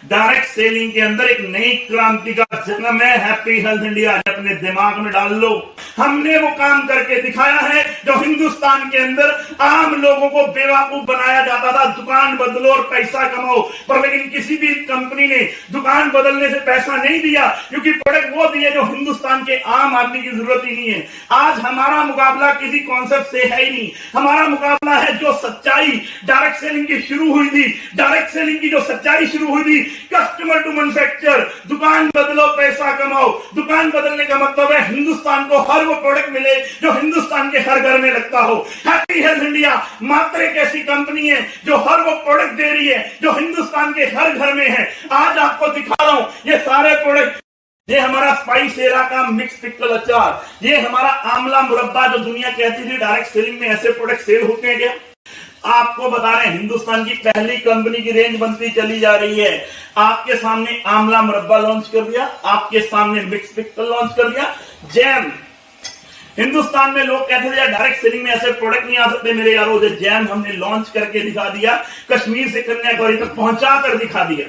Direct selling के अंदर एक नई क्रांति का जन्म है। हैप्पी हेल्थ इंडिया अपने दिमाग में डाल लो। हमने वो काम करके दिखाया है जो हिंदुस्तान के अंदर आम लोगों को बेवकूफ बनाया जाता था, दुकान बदलो और पैसा कमाओ, पर लेकिन किसी भी कंपनी ने दुकान बदलने से पैसा नहीं दिया, क्योंकि प्रोडक्ट वो दिए जो हिंदुस्तान के आम आदमी की जरूरत ही नहीं है। आज हमारा मुकाबला किसी कॉन्सेप्ट से है ही नहीं, हमारा मुकाबला है जो सच्चाई डायरेक्ट सेलिंग की शुरू हुई थी। डायरेक्ट सेलिंग की जो सच्चाई शुरू हुई थी, कस्टमर टू मैन्युफैक्चर, दुकान बदलो पैसा कमाओ। दुकान बदलने का मतलब है हिंदुस्तान को हर वो प्रोडक्ट मिले जो हिंदुस्तान के हर घर में लगता हो। हैप्पी हेल्थ इंडिया मात्र एक ऐसी कंपनी है जो हर वो प्रोडक्ट दे रही है जो हिंदुस्तान के हर घर में है। आज आपको दिखा रहा हूं ये सारे प्रोडक्ट। ये हमारा स्पाइस एरा का मिक्स पिकल अचार, ये हमारा आंवला मुरब्बा, जो दुनिया कहती थी डायरेक्ट सेलिंग में ऐसे प्रोडक्ट सेल होते हैं क्या? आपको बता रहे हैं हिंदुस्तान की पहली कंपनी की रेंज बनती चली जा रही है। आपके सामने आंवला मुरब्बा लॉन्च कर दिया, आपके सामने मिक्स पिकल लॉन्च कर दिया, जैम। हिंदुस्तान में लोग कहते थे डायरेक्ट सेलिंग में ऐसे प्रोडक्ट नहीं आ सकते मेरे यारों, जैम हमने लॉन्च करके दिखा दिया, कश्मीर से कन्याकुमारी तक पहुंचा कर दिखा दिया।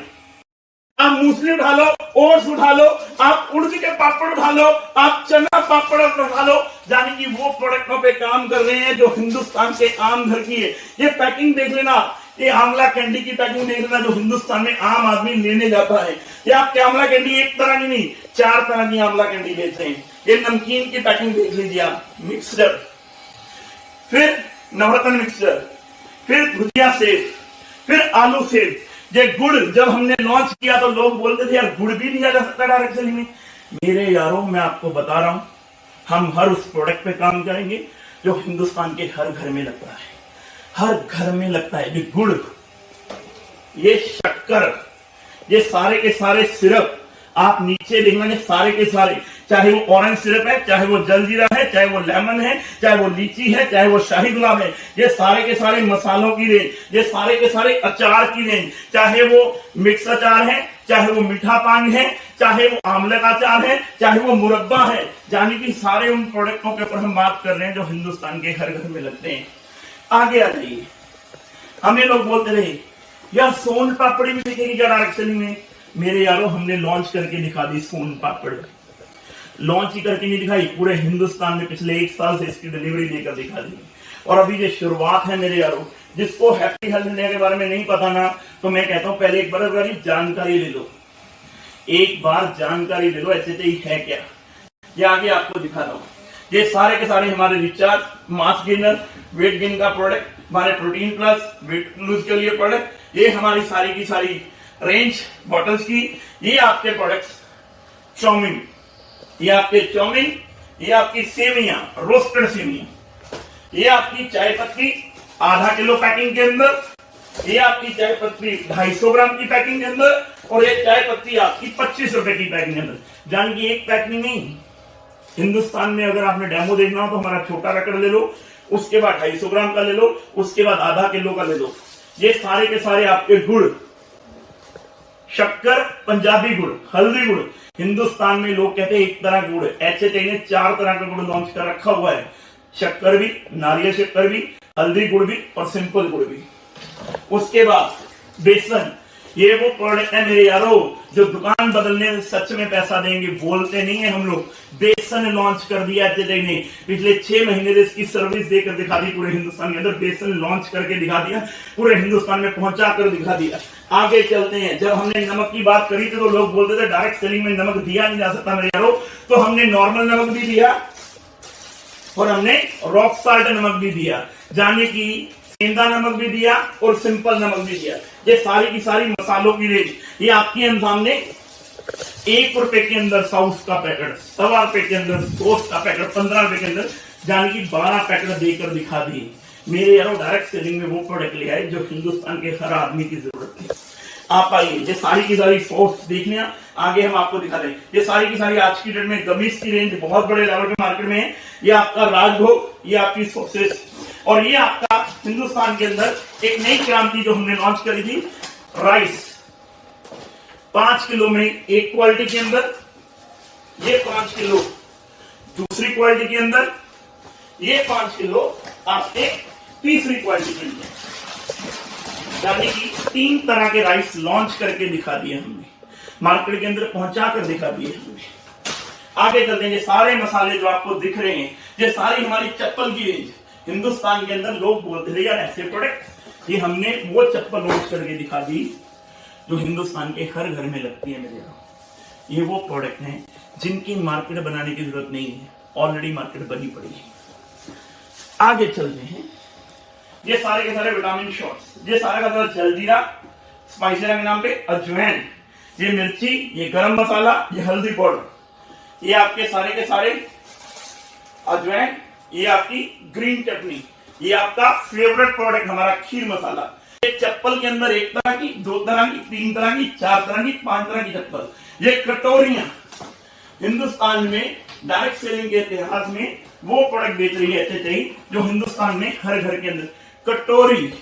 आप मूसली उठा लो, ओट्स उठा लो, आप उड़द के पापड़ उठा लो, आप चना पापड़ उठा लो, यानी कि वो प्रोडक्टों पे काम कर रहे हैं जो हिंदुस्तान के आम घर की है। ये पैकिंग देख लेना, ये आंवला कैंडी की पैकिंग देख लेना जो हिंदुस्तान में आम आदमी लेने जाता है। ये आपके आंवला कैंडी एक तरह की नहीं, 4 तरह की आंवला कैंडी बेच रहे हैं। ये नमकीन की पैकिंग देख लीजिए आप, मिक्सचर, फिर नवरत्न मिक्सचर, फिर भुजिया सेव, फिर आलू सेव। ये गुड़ जब हमने लॉन्च किया तो लोग बोलते थे यार गुड़ भी दिया जा सकता डायरेक्ट सेलिंग में। मेरे यारों मैं आपको बता रहा हूं, हम हर उस प्रोडक्ट पे काम करेंगे जो हिंदुस्तान के हर घर में लगता है, हर घर में लगता है। ये गुड़, ये शक्कर, ये सारे के सारे सिरप, आप नीचे देखना, ये सारे के सारे, चाहे वो ऑरेंज सिरप है, चाहे वो जलजीरा है, चाहे वो लेमन है, चाहे वो लीची है, चाहे वो शाही गुलाब है, ये सारे के सारे मसालों की रेंज, ये सारे के सारे अचार की रेंज, चाहे वो मिक्स अचार है, चाहे वो मीठा पान है, चाहे वो आंवले का अचार है, चाहे वो मुरब्बा है, यानी कि सारे उन प्रोडक्टों के ऊपर हम बात कर रहे हैं जो हिंदुस्तान के हर घर में लगते हैं। आगे आ जाइए। हमें लोग बोलते रहे यार सोन पापड़ी भी दिखेगी क्या डायरेक्ट सेलिंग में? मेरे यारों हमने लॉन्च करके दिखा दी सोन पापड़। लॉन्च ही करके नहीं दिखाई, पूरे हिंदुस्तान में पिछले 1 साल से इसकी डिलीवरी देकर दिखा दी। और अभी ये शुरुआत है मेरे यारों। जिसको हैप्पी हेल्थ इंडिया के बारे में नहीं पता ना, तो मैं कहता हूं पहले एक बार जानकारी ले लो, एक बार जानकारी ले लो HHI है क्या। ये आगे आपको दिखा रहा हूं। ये सारे के सारे हमारे recharge, mass gainer, weight gain का प्रोडक्ट, हमारे प्रोटीन प्लस, वेट लूज के लिए प्रोडक्ट, ये हमारी सारी की सारी रेंज बॉटल्स की। ये आपके प्रोडक्ट्स, चाउमीन, ये आपके चाउमीन, ये आपकी सेवियां, रोस्टेड सेवियां, ये आपकी चाय पत्ती आधा किलो पैकिंग के अंदर, ये आपकी चाय पत्ती 250 ग्राम की पैकिंग के अंदर, और ये चाय पत्ती आपकी 25 रुपए की पैकिंग के अंदर। यानी कि एक पैकिंग नहीं, हिंदुस्तान में अगर आपने डेमो देखना हो तो हमारा छोटा रकड़ ले लो, उसके बाद 250 ग्राम का ले लो, उसके बाद आधा किलो का ले लो। ये सारे के सारे आपके गुड़, शक्कर, पंजाबी गुड़, हल्दी गुड़। हिंदुस्तान में लोग कहते हैं एक तरह गुड़, HHI ने 4 तरह का गुड़ लॉन्च कर रखा हुआ है। शक्कर भी, नारियल शक्कर भी, हल्दी गुड़ भी और सिंपल गुड़ भी। उसके बाद बेसन, ये वो प्रोडक्ट है मेरे यारों जो दुकान बदलने में सच में पैसा देंगे, बोलते नहीं है हम लोग। बेसन लॉन्च कर दिया HHI ने, पिछले 6 महीने से इसकी सर्विस देकर दिखा दी पूरे हिंदुस्तान के अंदर। बेसन लॉन्च करके दिखा दिया, पूरे हिंदुस्तान में पहुंचा कर दिखा दिया। आगे चलते हैं। जब हमने नमक की बात करी थी तो लोग बोलते थे डायरेक्ट सेलिंग में नमक दिया नहीं जा सकता मेरे यारों, तो हमने नॉर्मल नमक भी दिया और हमने रॉक साल्ट नमक भी दिया, जाने की सेंधा नमक भी दिया और सिंपल नमक भी दिया। ये सारी की सारी मसालों की रेंज, ये आपके हम सामने 1 रुपए के अंदर सॉस का पैकेट, 1.25 रुपए के अंदर सॉस का पैकेट, 15 रुपए के अंदर, यानी कि 12 पैकेट देकर दिखा दिए। मेरे यारों डायरेक्ट सेलिंग में वो प्रोडक्ट ले आए जो हिंदुस्तान के हर आदमी की जरूरत थी। आप आइए, ये सारी की सारी सॉस देखने आगे हम आपको दिखा दें। ये सारी की सारी आज की डेट में गमीज की रेंज बहुत बड़े लेवल पे मार्केट में है। ये आपका राजभोग, ये आपकी सॉसेज, और ये आपका हिंदुस्तान के अंदर एक नई क्रांति जो हमने लॉन्च करी थी, राइस। 5 किलो में एक क्वालिटी के अंदर, ये 5 किलो दूसरी क्वालिटी के अंदर, ये 5 किलो आपके तीसरी क्वालिटी के अंदर। यानी कि 3 तरह के राइस लॉन्च करके दिखा दिए हमने, मार्केट के अंदर पहुंचा कर दिखा दिए हमने। आगे चलते हैं, ये सारे मसाले जो आपको दिख रहे हैं, ये सारी हमारी चप्पल की रेंज। हिंदुस्तान के अंदर लोग बोलते थे यार ऐसे प्रोडक्ट, ये हमने वो चप्पल लॉन्च करके दिखा दी जो हिंदुस्तान के हर घर में लगती है मेरे। ये वो प्रोडक्ट हैं जिनकी मार्केट बनाने की जरूरत नहीं है, ऑलरेडी मार्केट बनी पड़ी है। आगे चलते हैं, ये सारे के सारे विटामिन शॉट्स, ये सारा का सारा जलजीरा स्पाइसरा के नाम पे, अजवाइन, ये मिर्ची, ये गरम मसाला, ये हल्दी पाउडर, ये आपके सारे के सारे अजवाइन, ये आपकी ग्रीन चटनी, ये आपका फेवरेट प्रोडक्ट हमारा खीर मसाला। ये चप्पल के अंदर 1 तरह की, 2 तरह की, 3 तरह की, 4 तरह की, 5 तरह की चप्पल। ये कटोरियां हिंदुस्तान में डायरेक्ट सेलिंग के इतिहास में वो प्रोडक्ट बेच रही है एचएचआई जो हिंदुस्तान में हर घर के अंदर कटोरी,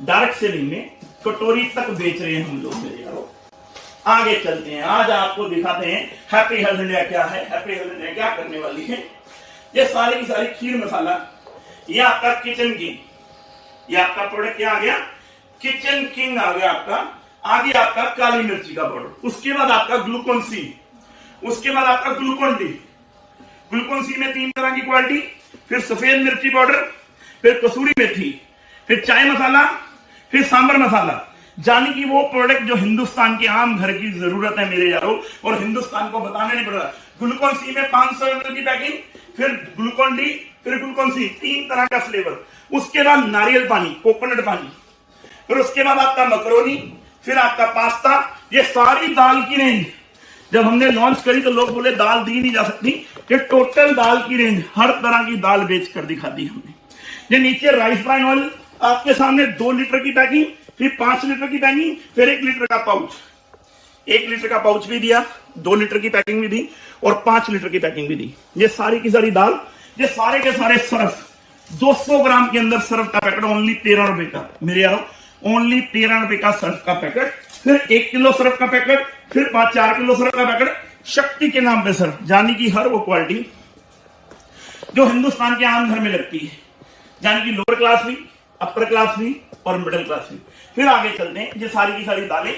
डायरेक्ट सेलिंग में कटोरी तक बेच रहे हैं हम लोग मेरे यारों। आगे चलते हैं, आज आपको दिखाते हैं हैप्पी हेल्थ इंडिया क्या है, हैप्पी हेल्थ इंडिया क्या करने वाली है। ये सारी की सारी खीर मसाला, ये आपका किचन किंग, ये आपका प्रोडक्ट क्या आ गया, किचन किंग आ गया आपका। आगे आपका काली मिर्ची का पाउडर, उसके बाद आपका ग्लूकोन सी, उसके बाद आपका ग्लूकोन डी। ग्लूकोन सी में 3 तरह की क्वालिटी, फिर सफेद मिर्ची पाउडर, फिर कसूरी मेथी, फिर चाय मसाला, फिर सांबर मसाला। जाने की वो प्रोडक्ट जो हिंदुस्तान के आम घर की जरूरत है मेरे यारों, और हिंदुस्तान को बताने नहीं पड़ रहा। ग्लूकोन सी में 500 ml की पैकिंग, फिर ग्लूकोन डी, फिर ग्लूकोन सी, 3 तरह का फ्लेवर। उसके बाद नारियल पानी, कोकोनट पानी, फिर उसके बाद आपका मकरोनी, फिर आपका पास्ता। ये सारी दाल की रेंज जब हमने लॉन्च करी तो लोग बोले दाल दी नहीं जा सकती, ये टोटल दाल की रेंज, हर तरह की दाल बेच कर दिखा दी हमने। ये नीचे राइस ब्राइन ऑयल आपके सामने 2 लीटर की पैकिंग, फिर 5 लीटर की पैकिंग, फिर 1 लीटर का पाउच। 1 लीटर का पाउच भी दिया, 2 लीटर की पैकिंग भी दी और 5 लीटर की पैकिंग भी दी। ये सारी की सारी दाल, ये सारे के सारे सर्फ, 200 ग्राम के अंदर सर्फ का पैकेट ओनली 13 रुपए का मेरे यारों, ओनली 13 रुपए का सर्फ का पैकेट। फिर 1 किलो सर्फ का पैकेट, फिर 4 किलो सर्फ का पैकेट, शक्ति के नाम पे सर्फ। जानी की हर वो क्वालिटी जो हिंदुस्तान के आम घर में लगती है, जानी की लोअर क्लास भी, अपर क्लास भी और मिडिल क्लास भी। फिर आगे चलते हैं, ये सारी की सारी दालें,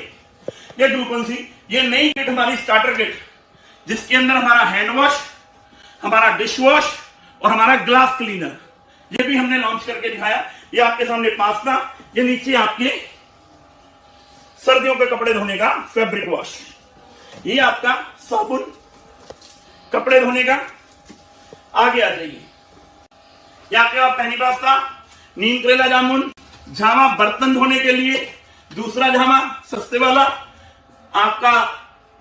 ये ग्लूकोन सी, ये नई किट हमारी स्टार्टर किट, जिसके अंदर हमारा हैंड वॉश, हमारा डिश वॉश और हमारा ग्लास क्लीनर, ये भी हमने लॉन्च करके दिखाया। ये आपके सामने पास्ता, ये नीचे आपके सर्दियों के कपड़े धोने का फैब्रिक वॉश, ये आपका साबुन कपड़े धोने का। आगे आ जाइए, ये आपके पास पैनी पास्ता, नीम करेला जामुन, झामा बर्तन धोने के लिए, दूसरा झामा सस्ते वाला, आपका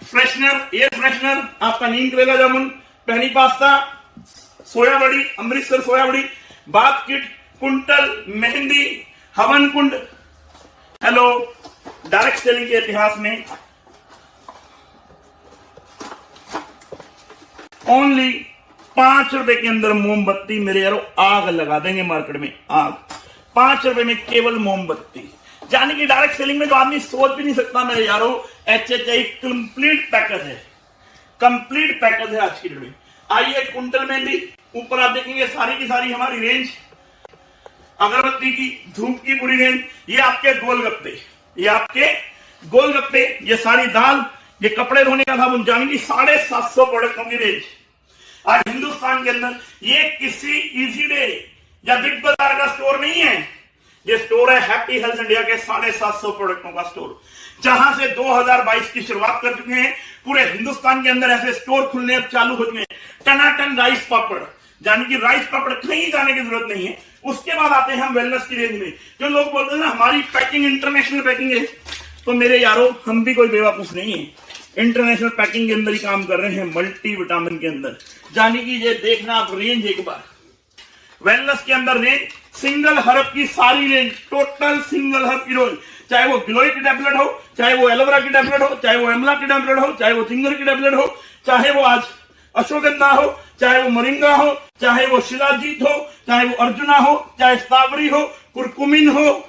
फ्रेशनर, एयर फ्रेशनर, आपका नीम करेला जामुन, पैनी पास्ता, सोया बड़ी, अमृतसर सोया बड़ी, बाथ किट, कुंटल, मेहंदी, हवन कुंड। हेलो, डायरेक्ट सेलिंग के इतिहास में ओनली 5 रुपए के अंदर मोमबत्ती मेरे यारों, आग लगा देंगे मार्केट में, आग। 5 रुपए में केवल मोमबत्ती। जाने की डायरेक्ट सेलिंग में जो आदमी सोच भी नहीं सकता मेरे यारों, एचएचआई कंप्लीट पैकेज है, कंप्लीट पैकेज है आज की डेट में। आइए, कुंटल मेहंदी, ऊपर आप देखेंगे सारी की सारी हमारी रेंज, अगरबत्ती की, धूप की पूरी रेंज। ये आपके गोलगप्पे, ये आपके गोलगप्पे, ये सारी दाल, ये कपड़े धोने का साबुन। जाने की 750 प्रोडक्टों की रेंज आज हिंदुस्तान के अंदर। ये किसी इजी डे या बिग बाजार का स्टोर नहीं है, ये स्टोर है हैप्पी हेल्थ इंडिया के 750 प्रोडक्टों का स्टोर, जहां से 2022 की शुरुआत कर चुके हैं। पूरे हिंदुस्तान के अंदर ऐसे स्टोर खुलने अब चालू हो चुके हैं। टनाटन राइस पापड़, यानी कि राइस पापड़ कहीं जाने की जरूरत नहीं है। उसके बाद आते हैं हम वेलनेस की रेंज में। जो लोग बोलते हैं ना हमारी पैकिंग इंटरनेशनल पैकिंग है, तो मेरे यारों हम भी कोई बेवकूफ नहीं है, इंटरनेशनल पैकिंग के अंदर ही काम कर रहे हैं, मल्टी विटामिन के अंदर। जानी कि ये देखना आप रेंज एक बार, वेलनेस के अंदर रेंज, सिंगल हर्ब की सारी रेंज, टोटल सिंगल हर्ब की रेंज, चाहे वो गिलोय की टैबलेट हो, चाहे वो एलोवेरा की टैबलेट हो, चाहे वो एमला की टैबलेट हो, चाहे वो चिंगर की टैबलेट हो, चाहे वो आज अश्वगंधा हो, चाहे वो मोरिंगा हो, चाहे वो शिलाजीत हो, चाहे वो अर्जुना हो, चाहे स्ट्रॉबेरी हो, कुरकुमिन हो,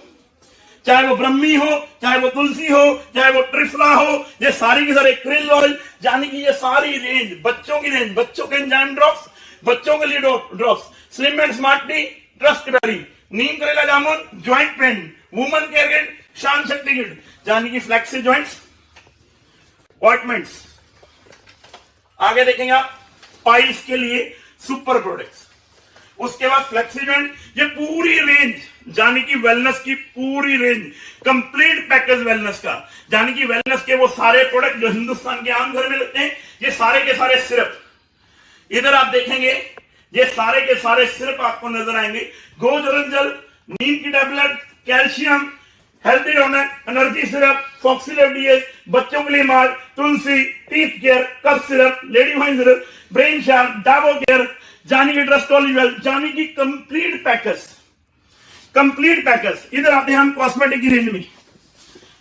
चाहे वो ब्रह्मी हो, चाहे वो तुलसी हो, चाहे वो ट्रिफला हो, ये सारी की सारी क्रिल ऑयल, यानी कि ये सारी रेंज, बच्चों की रेंज, बच्चों के एंजाइम ड्रॉप्स, बच्चों के लिए drops, slim and smart tea, trust berry, नीम करेला जामुन, joint pain, woman care kit, Shaan Shakti kit, यानी कि फ्लेक्सी ज्वाइंट्स, ऑइंटमेंट्स। आगे देखेंगे आप पाइल्स के लिए सुपर प्रोडक्ट्स। उसके बाद फ्लेक्सी ज्वाइंट, ये पूरी रेंज यानी कि वेलनेस की पूरी रेंज, कंप्लीट पैकेज वेलनेस का, यानी कि वेलनेस के वो सारे प्रोडक्ट जो हिंदुस्तान के आम घर में लगते हैं, ये सारे के सारे सिर्फ इधर आप देखेंगे, ये सारे के सारे सिर्फ आपको नजर आएंगे। गोजरन जल, नीम की tablet, calcium, healthy donut, energy syrup, फॉक्सीलेव डीएस, बच्चों के लिए माल, तुलसी, teeth care, cough syrup, lady wine syrup, brain sharp, डाबो केयर, जानी की ट्रस्टोलिवल, जानी की कंप्लीट पैकेज, कंप्लीट पैकेज। इधर आते हैं हम कॉस्मेटिक की रेंज में।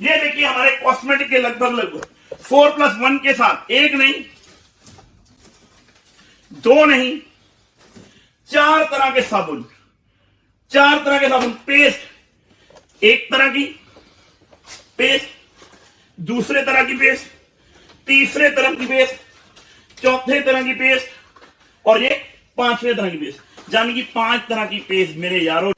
ये देखिए हमारे कॉस्मेटिक के लगभग 4+1 के साथ एक नहीं, दो नहीं, 4 तरह के साबुन, 4 तरह के साबुन, पेस्ट, एक तरह की पेस्ट, दूसरे तरह की पेस्ट, तीसरे तरह की पेस्ट, चौथे तरह की पेस्ट और ये 5वें तरह की पेस्ट, यानी कि 5 तरह की पेस्ट। मेरे यारों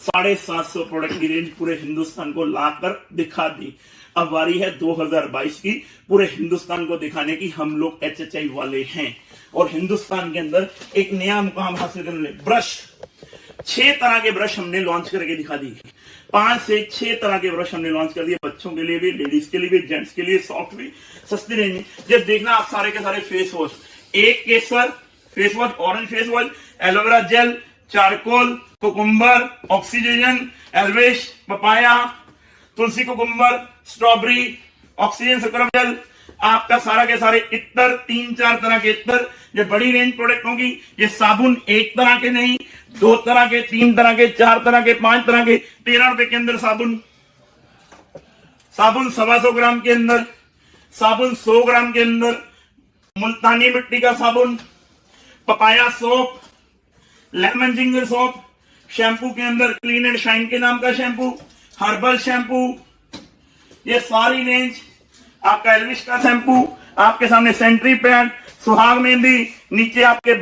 750 प्रोडक्ट की रेंज पूरे हिंदुस्तान को लाकर दिखा दी। अब बारी है 2022 की, पूरे हिंदुस्तान को दिखाने की। हम लोग HHI वाले हैं और हिंदुस्तान के अंदर एक नया मुकाम हासिल करने। ब्रश, 6 तरह के ब्रश हमने लॉन्च करके दिखा दी। 5 से 6 तरह के ब्रश हमने लॉन्च कर दिए, बच्चों के लिए भी, लेडीज के लिए भी, जेंट्स के लिए, सॉफ्ट भी, सस्ती रेंज में। जब देखना आप सारे के सारे फेस वॉश, एक केसर face wash, orange face wash, aloe vera gel, charcoal, cucumber, oxygen, एल्वेश, पपाया, तुलसी cucumber, strawberry, oxygen scrub gel, आपका सारा के सारे इत्तर, 3-4 तरह के इत्तर। ये बड़ी रेंज प्रोडक्ट होगी। ये साबुन एक तरह के नहीं, 2 तरह के, 3 तरह के, 4 तरह के, 5 तरह के, 13 रुपए के अंदर साबुन, साबुन 125 ग्राम के अंदर, साबुन 100 ग्राम के अंदर, मुल्तानी मिट्टी का साबुन, papaya soap, lemon ginger soap, shampoo के अंदर क्लीन एंड शाइन के नाम का शैम्पू, हर्बल शैम्पू, ये सारी रेंज। आपका एल्विश का शैम्पू, आपके सामने सेंट्री पैड, सुहाग मेहंदी, नीचे आपके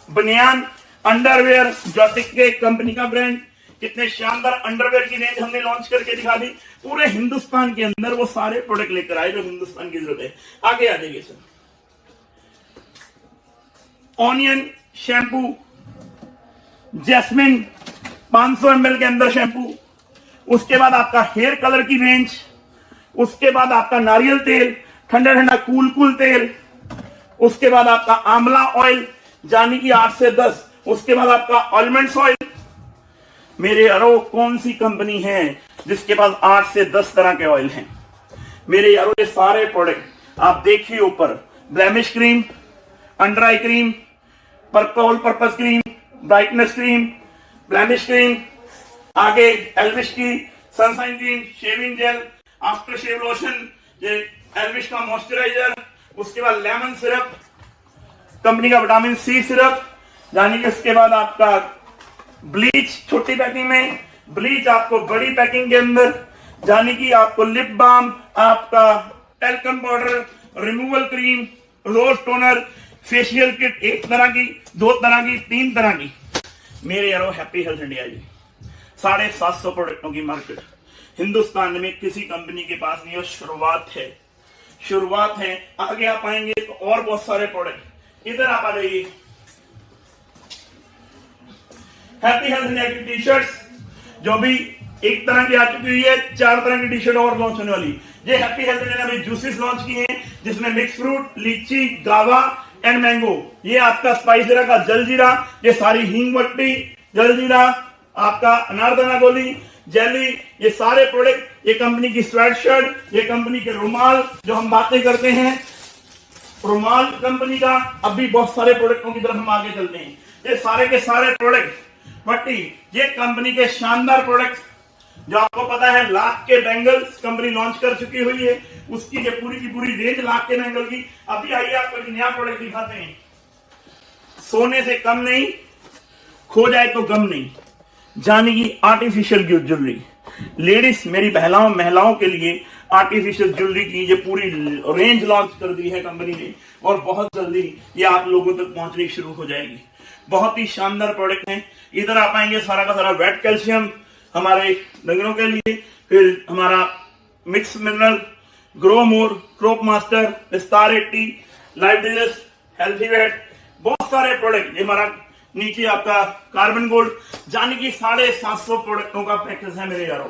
बनियान, अंडरवेयर, जॉटिक के कंपनी का ब्रांड। कितने शानदार अंडरवेयर की रेंज हमने लॉन्च करके दिखा दी। पूरे हिंदुस्तान के अंदर वो सारे प्रोडक्ट लेकर आए जो हिंदुस्तान की जरूरत है। आगे आ जाइए sir. Onion shampoo, jasmine 500 ml के अंदर शैम्पू। उसके बाद आपका हेयर कलर की रेंज, उसके बाद आपका नारियल तेल, ठंडा ठंडा कूल तेल, उसके बाद आपका आंवला ऑयल यानी कि 8 से 10, उसके बाद आपका ऑलमंड्स ऑयल। मेरे यारों कौन सी कंपनी है जिसके पास 8 से 10 तरह के ऑयल हैं? मेरे यारों ये सारे प्रोडक्ट आप देखिए ऊपर, blemish cream, under eye cream, purple purpose cream, brightness cream, blemish cream, आगे एल्विश की sunshine cream, shaving gel, after shave lotion, ये एल्विश का मॉइस्चराइजर, उसके बाद लेमन सिरप, कंपनी का विटामिन सी सिरप, यानी कि उसके बाद आपका ब्लीच छोटी पैकिंग में, ब्लीच आपको बड़ी पैकिंग के अंदर, यानी कि आपको लिप बाम, आपका टेल्कम पाउडर, रिमूवल क्रीम, रोज टोनर, फेशियल किट 1 तरह की, 2 तरह की, 3 तरह की। मेरे यारो हैप्पी हेल्थ इंडिया जी 750 प्रोडक्टों की मार्केट हिंदुस्तान में किसी कंपनी के पास नहीं है। शुरुआत है। आगे आप आएंगे तो और बहुत सारे प्रोडक्ट। इधर आप आ जाइए। हैप्पी हेल्थ इंडिया की टी शर्ट्स जो भी 1 तरह की आ चुकी हुई है, 4 तरह की टी शर्ट और लॉन्च होने वाली। ये हैप्पी हेल्थ इंडिया ने अभी जूसेस लॉन्च किए हैं जिसमें मिक्स फ्रूट, लीची, गावा एंड मैंगो। ये आपका स्पाइसरा का जलजीरा, ये सारी हींग वट्टी, जलजीरा, आपका अनारदाना गोली, जेली, ये सारे प्रोडक्ट, ये कंपनी की स्वेट शर्ट, ये कंपनी के रुमाल जो हम बातें करते हैं, रुमाल कंपनी का। अभी बहुत सारे प्रोडक्टों की तरफ हम आगे चलते हैं। ये सारे के सारे प्रोडक्ट वट्टी, ये कंपनी के शानदार प्रोडक्ट जो आपको पता है लाख के बैंगल्स कंपनी लॉन्च कर चुकी हुई है, उसकी ये पूरी की पूरी रेंज लाख के बैंगल की। अभी आइए आपको एक नया प्रोडक्ट दिखाते हैं। सोने से कम नहीं, खो जाए तो गम नहीं, जानी की आर्टिफिशियल ज्वेलरी। लेडीज मेरी महिलाओं के लिए आर्टिफिशियल ज्वेलरी की ये पूरी रेंज लॉन्च कर दी है कंपनी ने और बहुत जल्दी ये आप लोगों तक पहुंचनी शुरू हो जाएगी। बहुत ही शानदार प्रोडक्ट हैं। इधर आप आएंगे सारा का सारा वेट कैल्शियम हमारे डंगरों के लिए, फिर हमारा mix mineral, grow more, crop master, विस्तार 80, लाइफ डिजेस्ट, हेल्थी वेट, बहुत सारे प्रोडक्ट। ये हमारा नीचे आपका कार्बन गोल्ड, जाने की 750 प्रोडक्टों का पैकेज है मेरे यारों।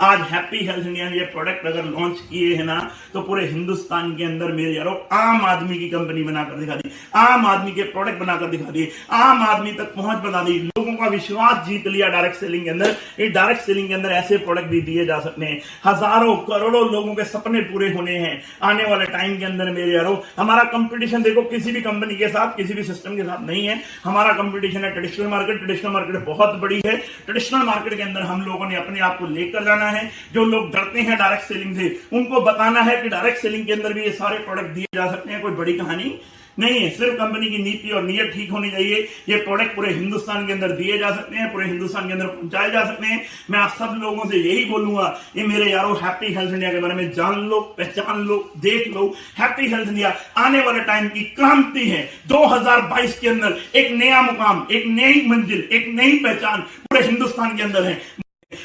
आज हैप्पी हेल्थ इंडिया ने ये प्रोडक्ट अगर लॉन्च किए हैं ना, तो पूरे हिंदुस्तान के अंदर मेरे यारों आम आदमी की कंपनी बनाकर दिखा दी, आम आदमी के प्रोडक्ट बनाकर दिखा दिए, आम आदमी तक पहुंच बना दी, लोगों का विश्वास जीत लिया डायरेक्ट सेलिंग के अंदर। ये डायरेक्ट सेलिंग के अंदर ऐसे प्रोडक्ट भी दिए जा सकते हैं, हजारों करोड़ों लोगों के सपने पूरे होने हैं आने वाले टाइम के अंदर मेरे यारों। हमारा कंपटीशन देखो किसी भी कंपनी के साथ, किसी भी सिस्टम के साथ नहीं है। हमारा कंपटीशन है ट्रेडिशनल मार्केट। ट्रेडिशनल मार्केट बहुत बड़ी है। ट्रेडिशनल मार्केट के अंदर हम लोगों ने अपने आप को लेकर जाना है। जो लोग डरते हैं डायरेक्ट सेलिंग से, उनको बताना है कि डायरेक्ट सेलिंग के अंदर भी ये सारे प्रोडक्ट दिए जा सकते हैं, कोई बड़ी कहानी नहीं है। सिर्फ कंपनी की नीति और नीयत ठीक होनी चाहिए। ये प्रोडक्ट पूरे हिंदुस्तान के अंदर दिए जा सकते हैं, पूरे हिंदुस्तान के अंदर पहुंचाए जा सकते हैं। मैं आप सब लोगों से यही बोलूंगा, ये मेरे यारों हैप्पी हेल्थ इंडिया के बारे में जान लो, पहचान लो, देख लो। हैप्पी हेल्थ इंडिया आने वाले टाइम की क्रांति है। 2022 के अंदर एक नया मुकाम, एक नई मंजिल, एक नई पहचान पूरे हिंदुस्तान के अंदर है।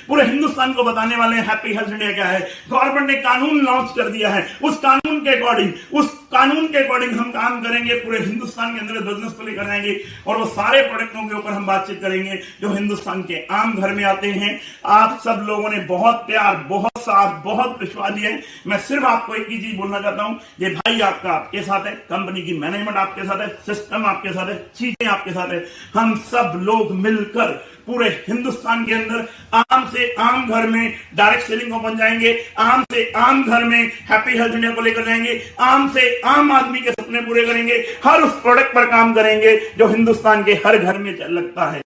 पूरे हिंदुस्तान को बताने वाले हैं हैप्पी हेल्थ इंडिया क्या है। गवर्नमेंट ने कानून लॉन्च कर दिया है, उस कानून के अकॉर्डिंग हम काम करेंगे। पूरे हिंदुस्तान के अंदर बिजनेस को लेकर जाएंगे और वो सारे प्रोडक्टों के ऊपर हम बातचीत करेंगे जो हिंदुस्तान के आम घर में आते हैं। आप सब लोगों ने बहुत प्यार, बहुत साथ, बहुत विश्वास दिया है। मैं सिर्फ आपको एक ही चीज बोलना चाहता हूं, ये भाई आपके साथ है, कंपनी की मैनेजमेंट आपके साथ है, सिस्टम आपके साथ है, चीजें आपके साथ है। हम सब लोग मिलकर पूरे हिंदुस्तान के अंदर आम से आम घर में डायरेक्ट सेलिंग को पहुंचाएंगे, आम से आम घर में हैप्पी हेल्थ इंडिया को लेकर जाएंगे, आम से आम आदमी के सपने पूरे करेंगे, हर उस प्रोडक्ट पर काम करेंगे जो हिंदुस्तान के हर घर में लगता है।